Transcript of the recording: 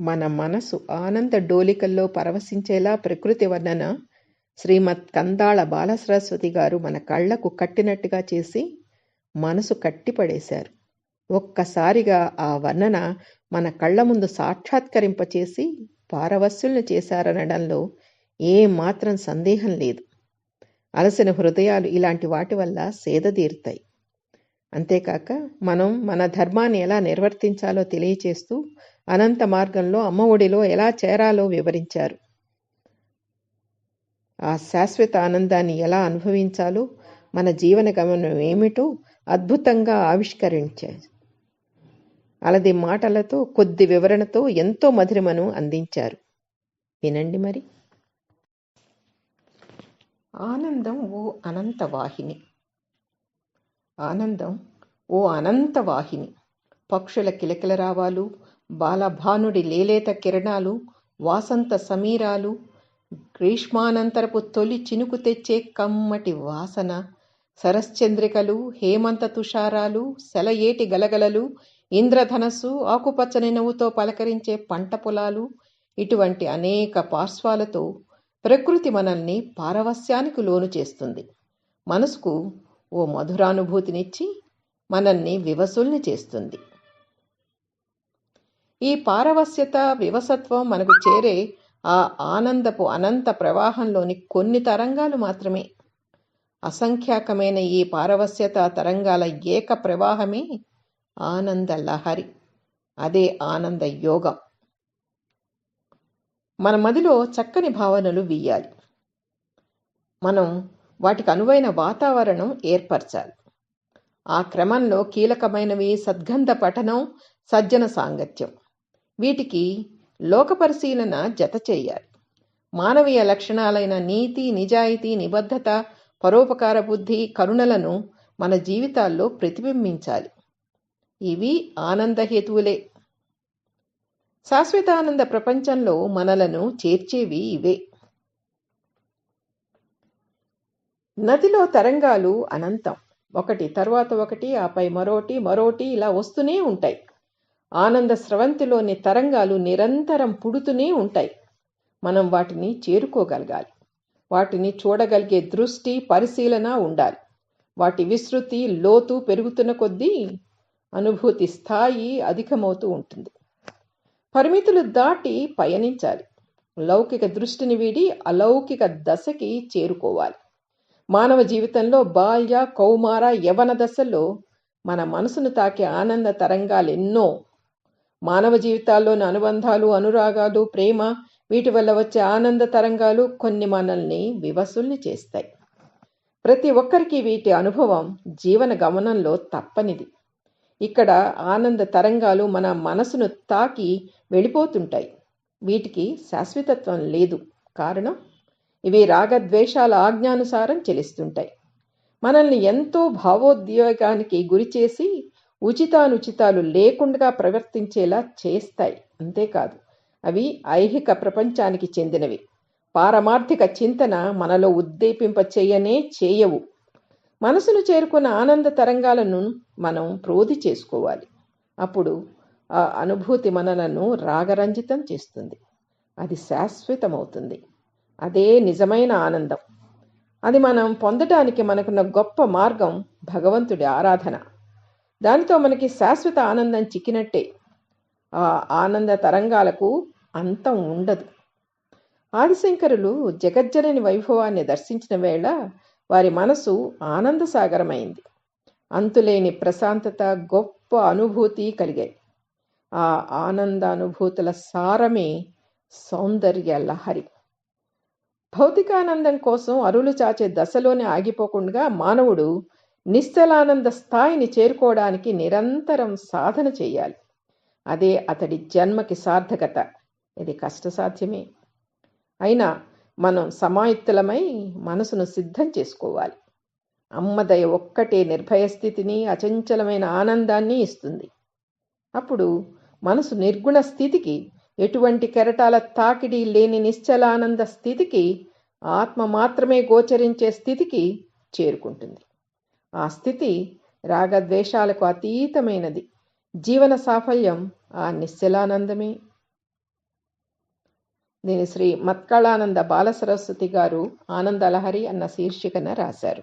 మన మనసు ఆనంద డోలికల్లో పరవశించేలా ప్రకృతి వర్ణన శ్రీమద్ కందాళ బాలసరస్వతి గారు మన కళ్లకు కట్టినట్టుగా చేసి మనసు కట్టిపడేశారు. ఒక్కసారిగా ఆ వర్ణన మన కళ్ల ముందు సాక్షాత్కరింపచేసి పారవస్యుల్ని చేశారనడంలో ఏమాత్రం సందేహం లేదు. అలసిన హృదయాలు ఇలాంటి వాటి వల్ల సేదతీరుతాయి. అంతేకాక మనం మన ధర్మాన్ని ఎలా నిర్వర్తించాలో తెలియచేస్తూ అనంత మార్గంలో అమ్మ ఒడిలో ఎలా చేరాలో వివరించారు. ఆ శాశ్వత ఆనందాన్ని ఎలా అనుభవించాలో, మన జీవన గమనం ఏమిటో అద్భుతంగా ఆవిష్కరించారు. అలది మాటలతో కొద్ది వివరణతో ఎంతో మధురిమను అందించారు. వినండి మరి. ఆనందం ఓ అనంత వాహిని. ఆనందం ఓ అనంత వాహిని. పక్షుల కిలకిలరావాలు, బాలభానుడి లేలేత కిరణాలు, వాసంత సమీరాలు, గ్రీష్మానంతరపు తొలి చినుకు తెచ్చే కమ్మటి వాసన, సరశ్చంద్రికలు, హేమంత తుషారాలు, సెలయేటి గలగలలు, ఇంద్రధనస్సు, ఆకుపచ్చని నవ్వుతో పలకరించే పంట పొలాలు, ఇటువంటి అనేక పార్శ్వాలతో ప్రకృతి మనల్ని పారవస్యానికి లోను చేస్తుంది. మనసుకు ఓ మధురానుభూతినిచ్చి మనల్ని వివసుల్ని చేస్తుంది. ఈ పారవస్యత, వివసత్వం మనకు చేరే ఆ ఆనందపు అనంత ప్రవాహంలోని కొన్ని తరంగాలు మాత్రమే. అసంఖ్యాకమైన ఈ పారవస్యత తరంగాల ఏక ప్రవాహమే ఆనంద లహరి. అదే ఆనంద యోగం. మన మదిలో చక్కని భావనలు వీయాలి. మనం వాటికి అనువైన వాతావరణం ఏర్పరచాలి. ఆ క్రమంలో కీలకమైనవి సద్గంధ పఠనం, సజ్జన సాంగత్యం. వీటికి లోక పరిశీలన జత చేయాలి. మానవీయ లక్షణాలైన నీతి, నిజాయితీ, నిబద్ధత, పరోపకార బుద్ధి, కరుణలను మన జీవితాల్లో ప్రతిబింబించాలి. ఇవి ఆనందహేతువులే. శాశ్వతానంద ప్రపంచంలో మనలను చేర్చేవి ఇవే. నదిలో తరంగాలు అనంతం. ఒకటి తర్వాత ఒకటి, ఆపై మరోటి ఇలా వస్తూనే ఉంటాయి. ఆనంద స్రవంతిలోని తరంగాలు నిరంతరం పుడుతూనే ఉంటాయి. మనం వాటిని చేరుకోగలగాలి. వాటిని చూడగలిగే దృష్టి, పరిశీలన ఉండాలి. వాటి విస్తృతి, లోతు పెరుగుతున్న కొద్దీ అనుభూతి స్థాయి అధికమవుతూ ఉంటుంది. పరిమితులు దాటి పయనించాలి. లౌకిక దృష్టిని వీడి అలౌకిక దశకి చేరుకోవాలి. మానవ జీవితంలో బాల్య, కౌమార, యవన దశల్లో మన మనసును తాకే ఆనంద తరంగాలెన్నో. మానవ జీవితాల్లోని అనుబంధాలు, అనురాగాలు, ప్రేమ, వీటి వల్ల వచ్చే ఆనంద తరంగాలు కొన్ని మనల్ని వివసుల్ని చేస్తాయి. ప్రతి ఒక్కరికి వీటి అనుభవం జీవన గమనంలో తప్పనిది. ఇక్కడ ఆనంద తరంగాలు మన మనసును తాకి వెళ్ళిపోతుంటాయి. వీటికి శాశ్వతత్వం లేదు. కారణం, ఇవి రాగద్వేషాల ఆజ్ఞానుసారం చెలిస్తుంటాయి. మనల్ని ఎంతో భావోద్వేగానికి గురిచేసి ఉచితానుచితాలు లేకుండా ప్రవర్తించేలా చేస్తాయి. అంతేకాదు, అవి ఐహిక ప్రపంచానికి చెందినవి. పారమార్థిక చింతన మనలో ఉద్దీపింప చేయవు. మనసును చేరుకున్న ఆనంద తరంగాలను మనం ప్రోధి చేసుకోవాలి. అప్పుడు ఆ అనుభూతి మనలను రాగరంజితం చేస్తుంది. అది శాశ్వతమవుతుంది. అదే నిజమైన ఆనందం. అది మనం పొందటానికి మనకున్న గొప్ప మార్గం భగవంతుడి ఆరాధన. దానితో మనకి శాశ్వత ఆనందం చిక్కినట్టే. ఆ ఆనంద తరంగాలకు అంతం ఉండదు. ఆదిశంకరులు జగజ్జనని వైభవాన్ని దర్శించిన వేళ వారి మనసు ఆనందసాగరమైంది. అంతులేని ప్రశాంతత, గొప్ప అనుభూతి కలిగాయి. ఆ ఆనందానుభూతుల సారమే సౌందర్య లహరి. భౌతికానందం కోసం అరులు చాచే దశలోనే ఆగిపోకుండా మానవుడు నిశ్చలానంద స్థాయిని చేరుకోవడానికి నిరంతరం సాధన చేయాలి. అదే అతడి జన్మకి సార్థకత. ఇది కష్టసాధ్యమే. అయినా మనం సమాయుక్తులమై మనసును సిద్ధం చేసుకోవాలి. అమ్మదయ ఒక్కటే నిర్భయ స్థితిని, అచంచలమైన ఆనందాన్ని ఇస్తుంది. అప్పుడు మనసు నిర్గుణ స్థితికి, ఎటువంటి కెరటాల తాకిడి లేని నిశ్చలానంద స్థితికి, ఆత్మ మాత్రమే గోచరించే స్థితికి చేరుకుంటుంది. ఆ స్థితి రాగద్వేషాలకు అతీతమైనది. జీవన సాఫల్యం ఆ నిశ్చలానందమే. దీని శ్రీ మత్కళానంద బాలసరస్వతి గారు ఆనందలహరి అన్న శీర్షికన రాశారు.